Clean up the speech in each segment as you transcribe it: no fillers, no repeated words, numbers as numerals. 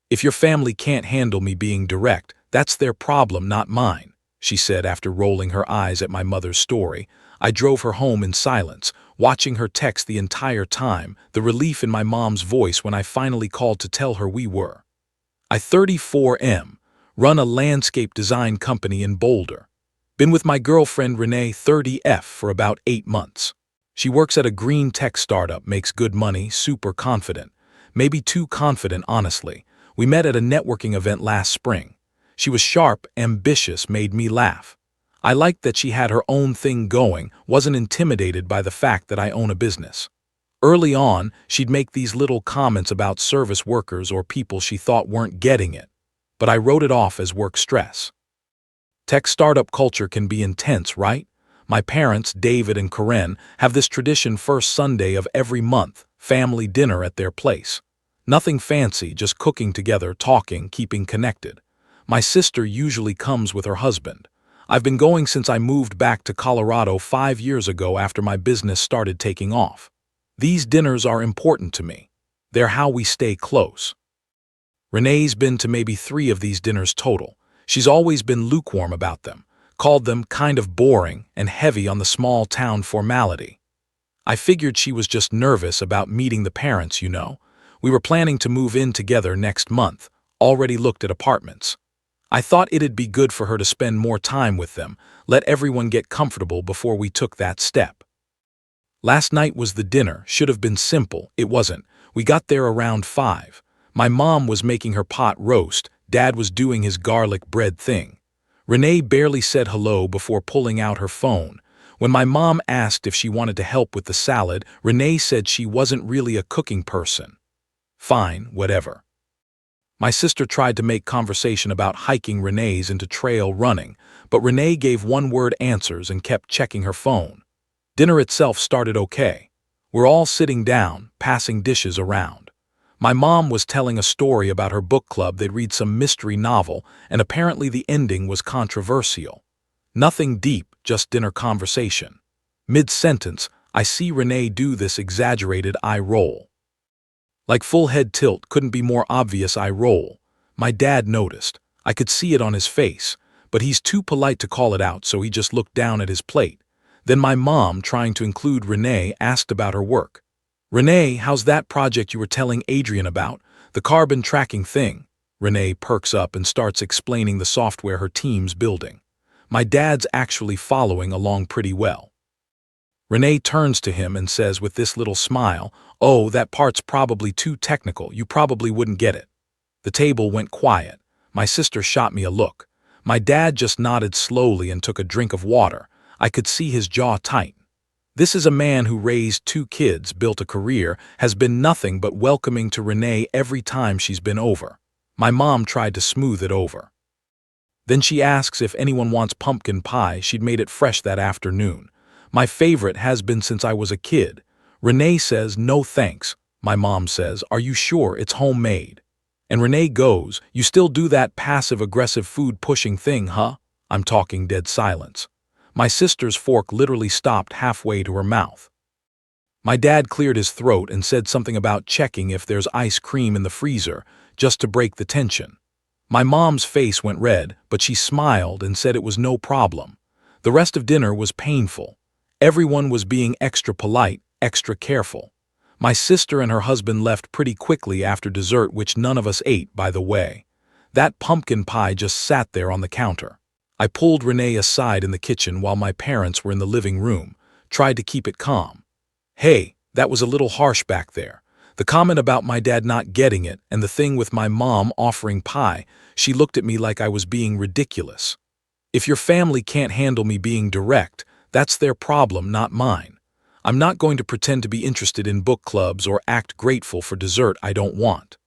If your family can't handle me being direct, that's their problem, not mine, she said after rolling her eyes at my mother's story. I drove her home in silence, watching her text the entire time, the relief in my mom's voice when I finally called to tell her we were. I 34M, run a landscape design company in Boulder. Been with my girlfriend Renee 30F for about 8 months. She works at a green tech startup, makes good money, super confident. Maybe too confident, honestly. We met at a networking event last spring. She was sharp, ambitious, made me laugh. I liked that she had her own thing going, wasn't intimidated by the fact that I own a business. Early on, she'd make these little comments about service workers or people she thought weren't getting it, but I wrote it off as work stress. Tech startup culture can be intense, right? My parents, David and Karen, have this tradition first Sunday of every month, family dinner at their place. Nothing fancy, just cooking together, talking, keeping connected. My sister usually comes with her husband. I've been going since I moved back to Colorado 5 years ago after my business started taking off. These dinners are important to me. They're how we stay close. Renee's been to maybe 3 of these dinners total. She's always been lukewarm about them, called them kind of boring and heavy on the small-town formality. I figured she was just nervous about meeting the parents, you know. We were planning to move in together next month, already looked at apartments. I thought it'd be good for her to spend more time with them, let everyone get comfortable before we took that step. Last night was the dinner, should have been simple, it wasn't. We got there around 5. My mom was making her pot roast, Dad was doing his garlic bread thing. Renee barely said hello before pulling out her phone. When my mom asked if she wanted to help with the salad, Renee said she wasn't really a cooking person. Fine, whatever. My sister tried to make conversation about hiking Renee's into trail running, but Renee gave one-word answers and kept checking her phone. Dinner itself started okay. We're all sitting down, passing dishes around. My mom was telling a story about her book club. They'd read some mystery novel, and apparently the ending was controversial. Nothing deep, just dinner conversation. Mid-sentence, I see Renee do this exaggerated eye roll. Like full head tilt, couldn't be more obvious eye roll. My dad noticed. I could see it on his face, but he's too polite to call it out, so he just looked down at his plate. Then my mom, trying to include Renee, asked about her work. Renee, how's that project you were telling Adrian about? The carbon tracking thing. Renee perks up and starts explaining the software her team's building. My dad's actually following along pretty well. Renee turns to him and says with this little smile, "Oh, that part's probably too technical, you probably wouldn't get it." The table went quiet. My sister shot me a look. My dad just nodded slowly and took a drink of water. I could see his jaw tighten. This is a man who raised 2 kids, built a career, has been nothing but welcoming to Renee every time she's been over. My mom tried to smooth it over. Then she asks if anyone wants pumpkin pie. She'd made it fresh that afternoon. My favorite has been since I was a kid. Renee says, "No thanks." My mom says, "Are you sure it's homemade?" And Renee goes, "You still do that passive-aggressive food-pushing thing, huh?" I'm talking dead silence. My sister's fork literally stopped halfway to her mouth. My dad cleared his throat and said something about checking if there's ice cream in the freezer, just to break the tension. My mom's face went red, but she smiled and said it was no problem. The rest of dinner was painful. Everyone was being extra polite, extra careful. My sister and her husband left pretty quickly after dessert, which none of us ate, by the way. That pumpkin pie just sat there on the counter. I pulled Renee aside in the kitchen while my parents were in the living room, tried to keep it calm. "Hey, that was a little harsh back there." The comment about my dad not getting it and the thing with my mom offering pie, she looked at me like I was being ridiculous. If your family can't handle me being direct, that's their problem, not mine. I'm not going to pretend to be interested in book clubs or act grateful for dessert I don't want.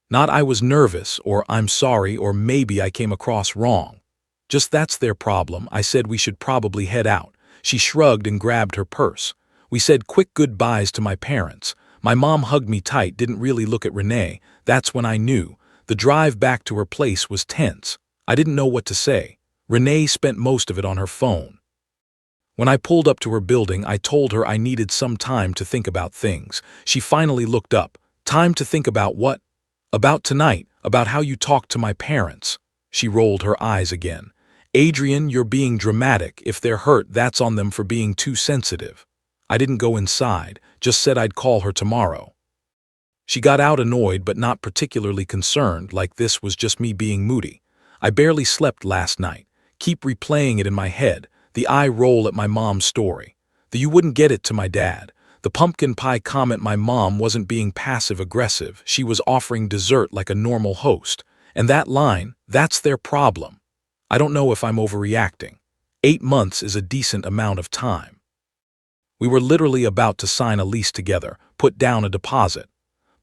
Not I was nervous, or I'm sorry, or maybe I came across wrong. Just that's their problem. I said we should probably head out. She shrugged and grabbed her purse. We said quick goodbyes to my parents. My mom hugged me tight, didn't really look at Renee. That's when I knew. The drive back to her place was tense. I didn't know what to say. Renee spent most of it on her phone. When I pulled up to her building, I told her I needed some time to think about things. She finally looked up. "Time to think about what?" About tonight, about how you talked to my parents. She rolled her eyes again. Adrian, you're being dramatic. If they're hurt, that's on them for being too sensitive. I didn't go inside, just said I'd call her tomorrow. She got out annoyed but not particularly concerned, like this was just me being moody. I barely slept last night. Keep replaying it in my head, the eye roll at my mom's story. The you wouldn't get it to my dad. The pumpkin pie comment, my mom wasn't being passive-aggressive, she was offering dessert like a normal host. And that line, that's their problem. I don't know if I'm overreacting. 8 months is a decent amount of time. We were literally about to sign a lease together, put down a deposit.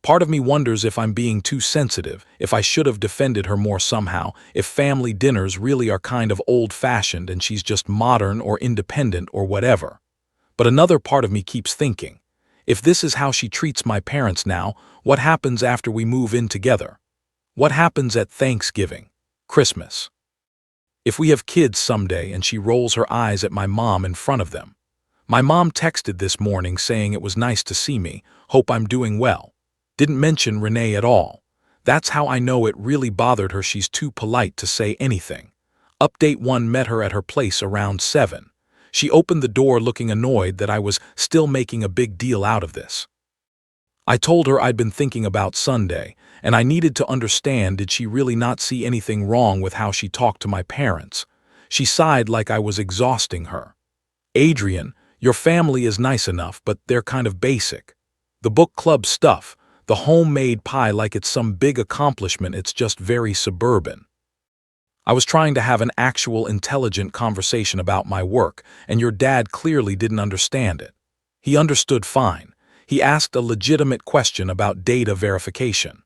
Part of me wonders if I'm being too sensitive, if I should have defended her more somehow, if family dinners really are kind of old-fashioned and she's just modern or independent or whatever. But another part of me keeps thinking, if this is how she treats my parents now, what happens after we move in together? What happens at Thanksgiving, Christmas? If we have kids someday and she rolls her eyes at my mom in front of them. My mom texted this morning saying it was nice to see me, hope I'm doing well. Didn't mention Renee at all. That's how I know it really bothered her. She's too polite to say anything. Update 1 met her at her place around 7. She opened the door looking annoyed that I was still making a big deal out of this. I told her I'd been thinking about Sunday, and I needed to understand, did she really not see anything wrong with how she talked to my parents? She sighed like I was exhausting her. Adrian, your family is nice enough, but they're kind of basic. The book club stuff, the homemade pie, like it's some big accomplishment, it's just very suburban. I was trying to have an actual intelligent conversation about my work, and your dad clearly didn't understand it. He understood fine. He asked a legitimate question about data verification,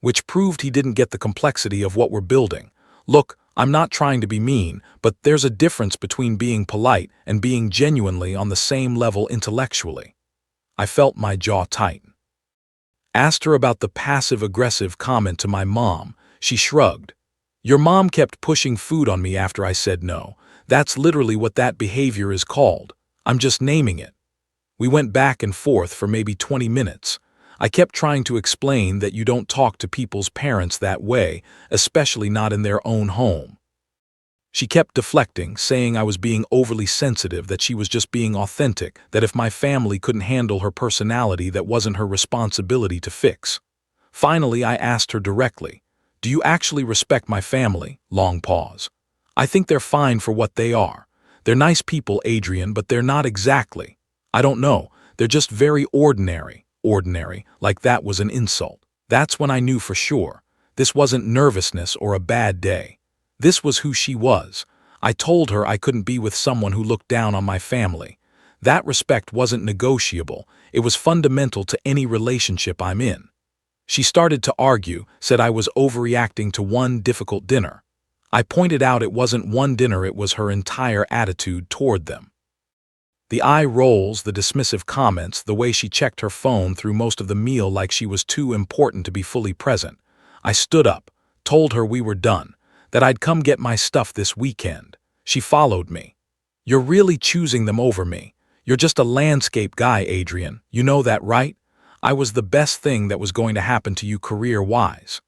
which proved he didn't get the complexity of what we're building. Look, I'm not trying to be mean, but there's a difference between being polite and being genuinely on the same level intellectually. I felt my jaw tighten. Asked her about the passive-aggressive comment to my mom. She shrugged. Your mom kept pushing food on me after I said no. That's literally what that behavior is called. I'm just naming it. We went back and forth for maybe 20 minutes. I kept trying to explain that you don't talk to people's parents that way, especially not in their own home. She kept deflecting, saying I was being overly sensitive, that she was just being authentic, that if my family couldn't handle her personality, that wasn't her responsibility to fix. Finally, I asked her directly, do you actually respect my family? Long pause. I think they're fine for what they are. They're nice people, Adrian, but they're not exactly. I don't know, they're just very ordinary. Ordinary, like that was an insult. That's when I knew for sure. This wasn't nervousness or a bad day. This was who she was. I told her I couldn't be with someone who looked down on my family. That respect wasn't negotiable. It was fundamental to any relationship I'm in. She started to argue, said I was overreacting to one difficult dinner. I pointed out it wasn't one dinner, it was her entire attitude toward them. The eye rolls, the dismissive comments, the way she checked her phone through most of the meal like she was too important to be fully present. I stood up, told her we were done, that I'd come get my stuff this weekend. She followed me. You're really choosing them over me. You're just a landscape guy, Adrian. You know that, right? I was the best thing that was going to happen to you career-wise.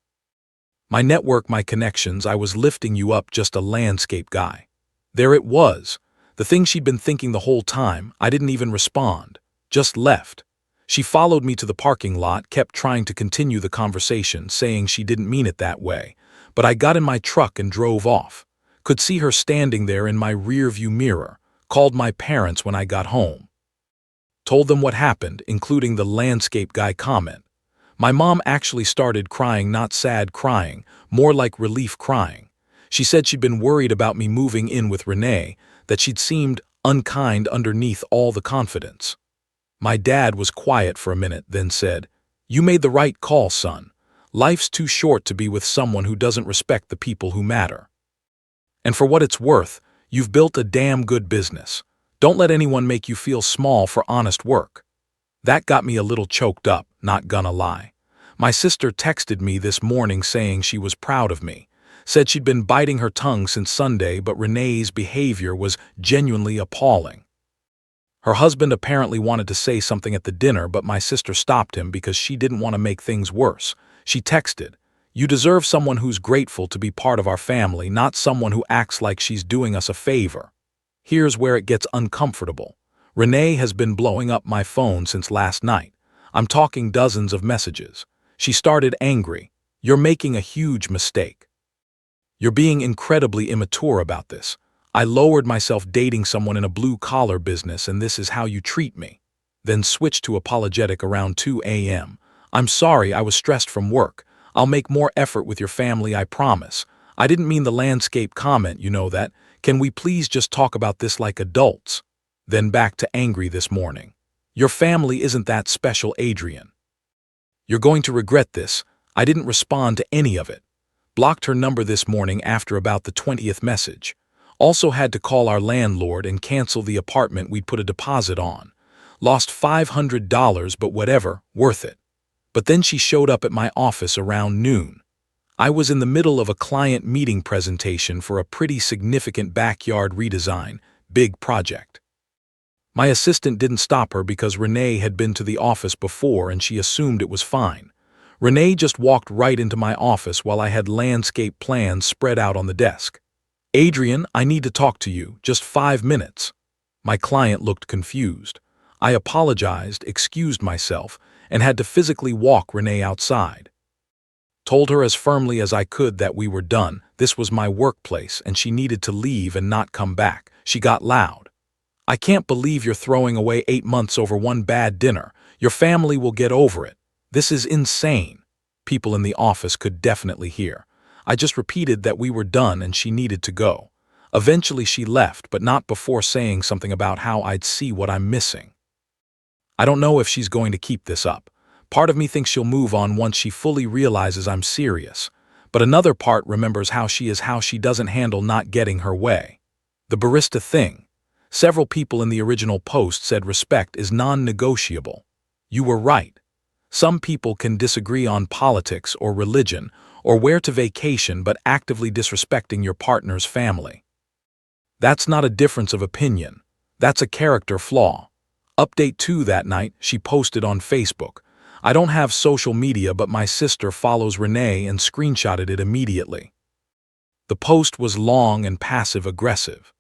My network, my connections, I was lifting you up, just a landscape guy. There it was. The thing she'd been thinking the whole time. I didn't even respond. Just left. She followed me to the parking lot, kept trying to continue the conversation, saying she didn't mean it that way. But I got in my truck and drove off. Could see her standing there in my rearview mirror. Called my parents when I got home. Told them what happened, including the landscape guy comment. My mom actually started crying, not sad crying, more like relief crying. She said she'd been worried about me moving in with Renee, that she'd seemed unkind underneath all the confidence. My dad was quiet for a minute, then said, "You made the right call, son. Life's too short to be with someone who doesn't respect the people who matter. And for what it's worth, you've built a damn good business. Don't let anyone make you feel small for honest work." That got me a little choked up, not gonna lie. My sister texted me this morning saying she was proud of me. Said she'd been biting her tongue since Sunday, but Renee's behavior was genuinely appalling. Her husband apparently wanted to say something at the dinner, but my sister stopped him because she didn't want to make things worse. She texted, "You deserve someone who's grateful to be part of our family, not someone who acts like she's doing us a favor." Here's where it gets uncomfortable. Renee has been blowing up my phone since last night. I'm talking dozens of messages. She started angry. "You're making a huge mistake. You're being incredibly immature about this. I lowered myself dating someone in a blue-collar business, and this is how you treat me." Then switched to apologetic around 2 a.m. "I'm sorry, I was stressed from work. I'll make more effort with your family, I promise. I didn't mean the landscape comment, you know that. Can we please just talk about this like adults?" Then back to angry this morning. "Your family isn't that special, Adrian. You're going to regret this. I didn't respond to any of it." Blocked her number this morning after about the 20th message. Also had to call our landlord and cancel the apartment we'd put a deposit on. Lost $500, but whatever, worth it. But then she showed up at my office around noon. I was in the middle of a client meeting presentation for a pretty significant backyard redesign, big project. My assistant didn't stop her because Renee had been to the office before and she assumed it was fine. Renee just walked right into my office while I had landscape plans spread out on the desk. "Adrian, I need to talk to you, just 5 minutes." My client looked confused. I apologized, excused myself, and had to physically walk Renee outside. Told her as firmly as I could that we were done, this was my workplace, and she needed to leave and not come back. She got loud. "I can't believe you're throwing away 8 months over one bad dinner. Your family will get over it. This is insane." People in the office could definitely hear. I just repeated that we were done and she needed to go. Eventually she left, but not before saying something about how I'd see what I'm missing. I don't know if she's going to keep this up. Part of me thinks she'll move on once she fully realizes I'm serious. But another part remembers how she doesn't handle not getting her way. The barista thing. Several people in the original post said respect is non-negotiable. You were right. Some people can disagree on politics or religion or where to vacation, but actively disrespecting your partner's family. That's not a difference of opinion. That's a character flaw. Update 2 that night, she posted on Facebook. "I don't have social media, but my sister follows Renee," and screenshotted it immediately. The post was long and passive-aggressive.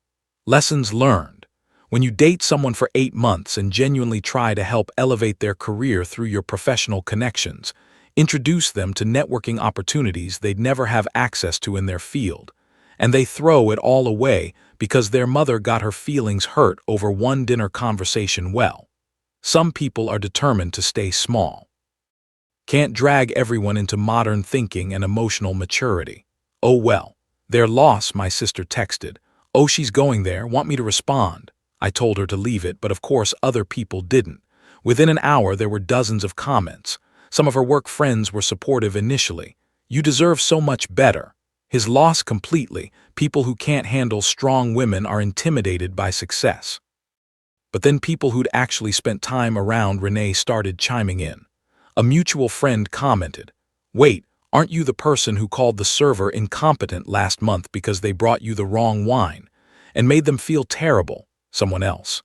Lessons learned. When you date someone for 8 months and genuinely try to help elevate their career through your professional connections, introduce them to networking opportunities they'd never have access to in their field, and they throw it all away because their mother got her feelings hurt over one dinner conversation, well, some people are determined to stay small. Can't drag everyone into modern thinking and emotional maturity. "Oh well, their loss," my sister texted. "Oh, she's going there, want me to respond?" I told her to leave it, but of course other people didn't. Within an hour there were dozens of comments. Some of her work friends were supportive initially. "You deserve so much better." His loss completely. People who can't handle strong women are intimidated by success. But then people who'd actually spent time around Renee started chiming in. A mutual friend commented, "Wait, aren't you the person who called the server incompetent last month because they brought you the wrong wine and made them feel terrible?" Someone else.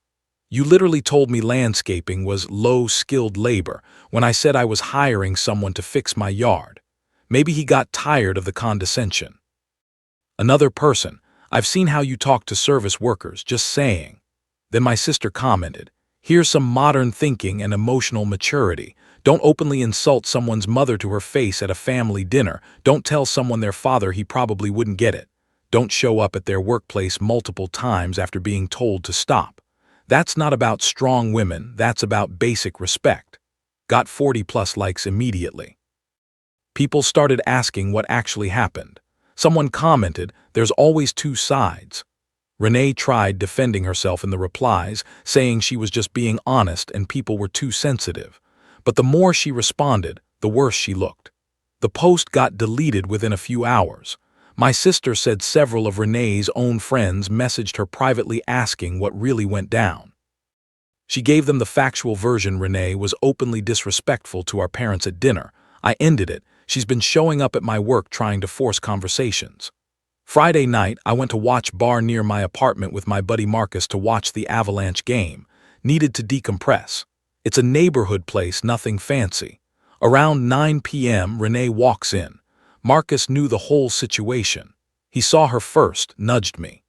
"You literally told me landscaping was low-skilled labor when I said I was hiring someone to fix my yard. Maybe he got tired of the condescension." Another person, "I've seen how you talk to service workers, just saying." Then my sister commented, "Here's some modern thinking and emotional maturity. Don't openly insult someone's mother to her face at a family dinner. Don't tell someone their father he probably wouldn't get it. Don't show up at their workplace multiple times after being told to stop. That's not about strong women, that's about basic respect." Got 40+ likes immediately. People started asking what actually happened. Someone commented, "There's always 2 sides." Renee tried defending herself in the replies, saying she was just being honest and people were too sensitive. But the more she responded, the worse she looked. The post got deleted within a few hours. My sister said several of Renee's own friends messaged her privately asking what really went down. She gave them the factual version. Renee was openly disrespectful to our parents at dinner. I ended it. She's been showing up at my work trying to force conversations. Friday night, I went to watch bar near my apartment with my buddy Marcus to watch the Avalanche game. Needed to decompress. It's a neighborhood place, nothing fancy. Around 9 p.m., Renee walks in. Marcus knew the whole situation. He saw her first, nudged me.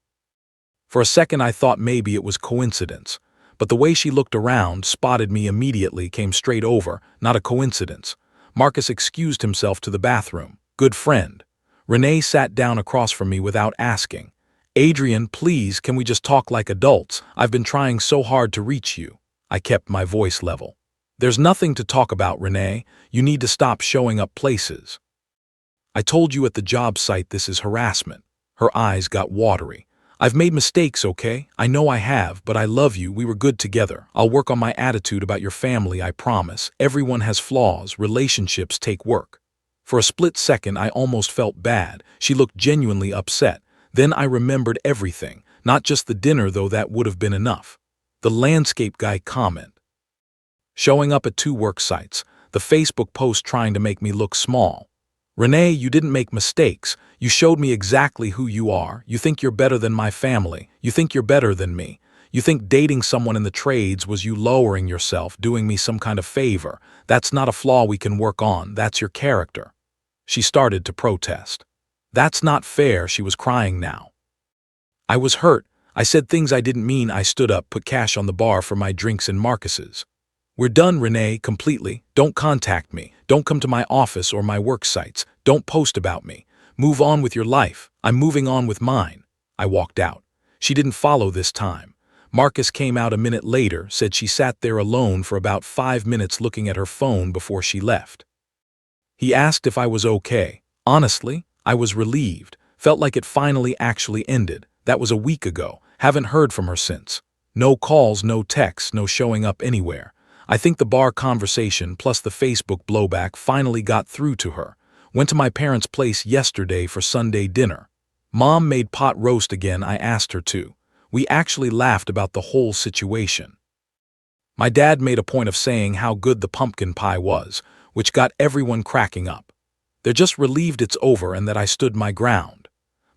For a second I thought maybe it was coincidence, but the way she looked around, spotted me immediately, came straight over, not a coincidence. Marcus excused himself to the bathroom. Good friend. Renee sat down across from me without asking. Adrian, please, can we just talk like adults? I've been trying so hard to reach you. I kept my voice level. There's nothing to talk about, Renee. You need to stop showing up places. I told you at the job site this is harassment. Her eyes got watery. I've made mistakes, okay? I know I have, but I love you. We were good together. I'll work on my attitude about your family, I promise. Everyone has flaws. Relationships take work. For a split second, I almost felt bad. She looked genuinely upset. Then I remembered everything. Not just the dinner, though that would have been enough. The landscape guy comment. Showing up at 2 work sites. The Facebook post trying to make me look small. Renee, you didn't make mistakes. You showed me exactly who you are. You think you're better than my family. You think you're better than me. You think dating someone in the trades was you lowering yourself, doing me some kind of favor. That's not a flaw we can work on. That's your character. She started to protest. That's not fair. She was crying now. I was hurt. I said things I didn't mean. I stood up, put cash on the bar for my drinks and Marcus's. We're done, Renee, completely. Don't contact me. Don't come to my office or my work sites. Don't post about me. Move on with your life. I'm moving on with mine. I walked out. She didn't follow this time. Marcus came out a minute later, said she sat there alone for about 5 minutes looking at her phone before she left. He asked if I was okay. Honestly, I was relieved. Felt like it finally actually ended. That was a week ago. Haven't heard from her since. No calls, no texts, no showing up anywhere. I think the bar conversation plus the Facebook blowback finally got through to her. Went to my parents' place yesterday for Sunday dinner. Mom made pot roast again. I asked her to. We actually laughed about the whole situation. My dad made a point of saying how good the pumpkin pie was, which got everyone cracking up. They're just relieved it's over and that I stood my ground.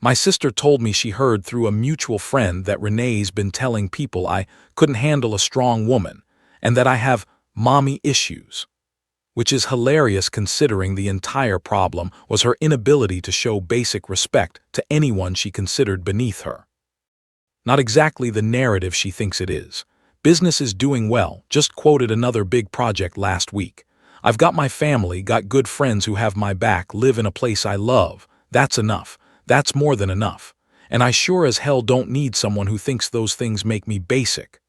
My sister told me she heard through a mutual friend that Renee's been telling people I couldn't handle a strong woman, and that I have mommy issues, which is hilarious considering the entire problem was her inability to show basic respect to anyone she considered beneath her. Not exactly the narrative she thinks it is. Business is doing well, just quoted another big project last week. I've got my family, got good friends who have my back, live in a place I love. That's enough. That's more than enough. And I sure as hell don't need someone who thinks those things make me basic.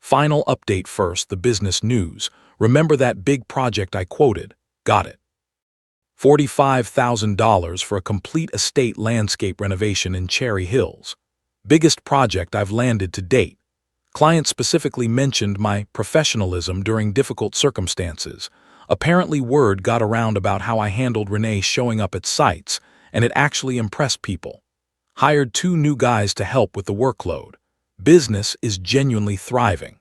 Final update first, the business news. Remember that big project I quoted? Got it. $45,000 for a complete estate landscape renovation in Cherry Hills. Biggest project I've landed to date. Client specifically mentioned my professionalism during difficult circumstances. Apparently word got around about how I handled Renee showing up at sites, and it actually impressed people. Hired 2 new guys to help with the workload. Business is genuinely thriving.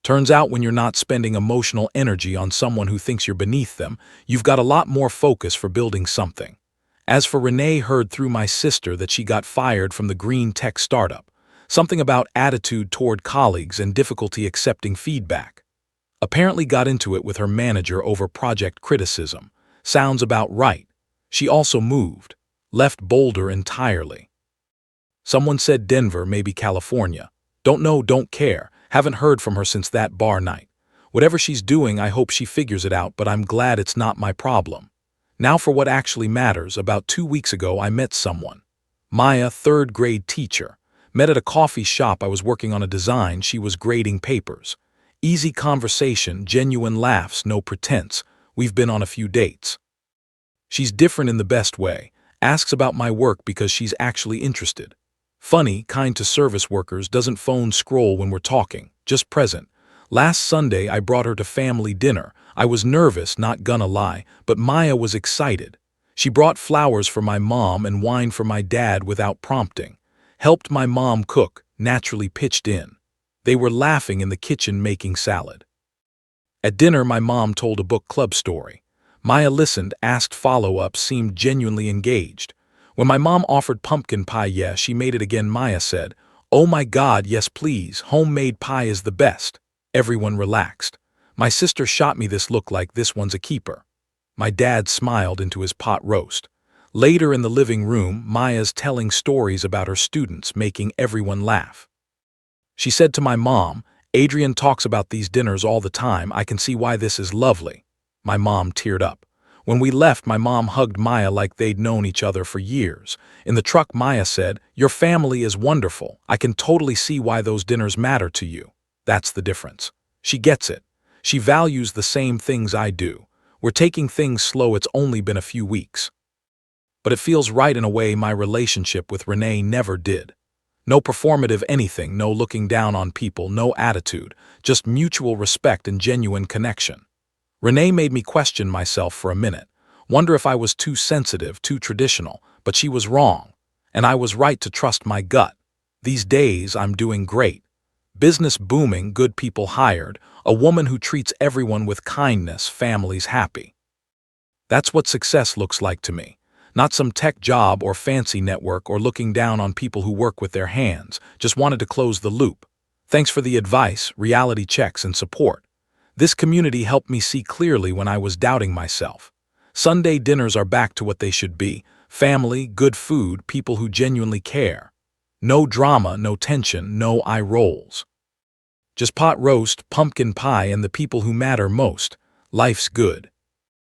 Turns out when you're not spending emotional energy on someone who thinks you're beneath them, you've got a lot more focus for building something. As for Renee, heard through my sister that she got fired from the green tech startup. Something about attitude toward colleagues and difficulty accepting feedback. Apparently got into it with her manager over project criticism. Sounds about right. She also moved. Left Boulder entirely. Someone said Denver, maybe California. Don't know, don't care. Haven't heard from her since that bar night. Whatever she's doing, I hope she figures it out, but I'm glad it's not my problem. Now for what actually matters. About 2 weeks ago, I met someone. Maya, 3rd grade teacher. Met at a coffee shop. I was working on a design. She was grading papers. Easy conversation, genuine laughs, no pretense. We've been on a few dates. She's different in the best way. Asks about my work because she's actually interested. Funny, kind to service workers, doesn't phone scroll when we're talking, just present. Last Sunday I brought her to family dinner. I was nervous, not gonna lie, but Maya was excited. She brought flowers for my mom and wine for my dad without prompting. Helped my mom cook, naturally pitched in. They were laughing in the kitchen making salad. At dinner my mom told a book club story. Maya listened, asked follow-ups, seemed genuinely engaged. When my mom offered pumpkin pie, yeah, she made it again. Maya said, "Oh my God, yes please, homemade pie is the best." Everyone relaxed. My sister shot me this look like this one's a keeper. My dad smiled into his pot roast. Later in the living room, Maya's telling stories about her students, making everyone laugh. She said to my mom, "Adrian talks about these dinners all the time. I can see why this is lovely." My mom teared up. When we left, my mom hugged Maya like they'd known each other for years. In the truck, Maya said, "Your family is wonderful. I can totally see why those dinners matter to you." That's the difference. She gets it. She values the same things I do. We're taking things slow. It's only been a few weeks. But it feels right in a way my relationship with Renee never did. No performative anything, no looking down on people, no attitude, just mutual respect and genuine connection. Renee made me question myself for a minute, wonder if I was too sensitive, too traditional, but she was wrong, and I was right to trust my gut. These days, I'm doing great. Business booming, good people hired, a woman who treats everyone with kindness, families happy. That's what success looks like to me. Not some tech job or fancy network or looking down on people who work with their hands. Just wanted to close the loop. Thanks for the advice, reality checks, and support. This community helped me see clearly when I was doubting myself. Sunday dinners are back to what they should be. Family, good food, people who genuinely care. No drama, no tension, no eye rolls. Just pot roast, pumpkin pie, and the people who matter most. Life's good.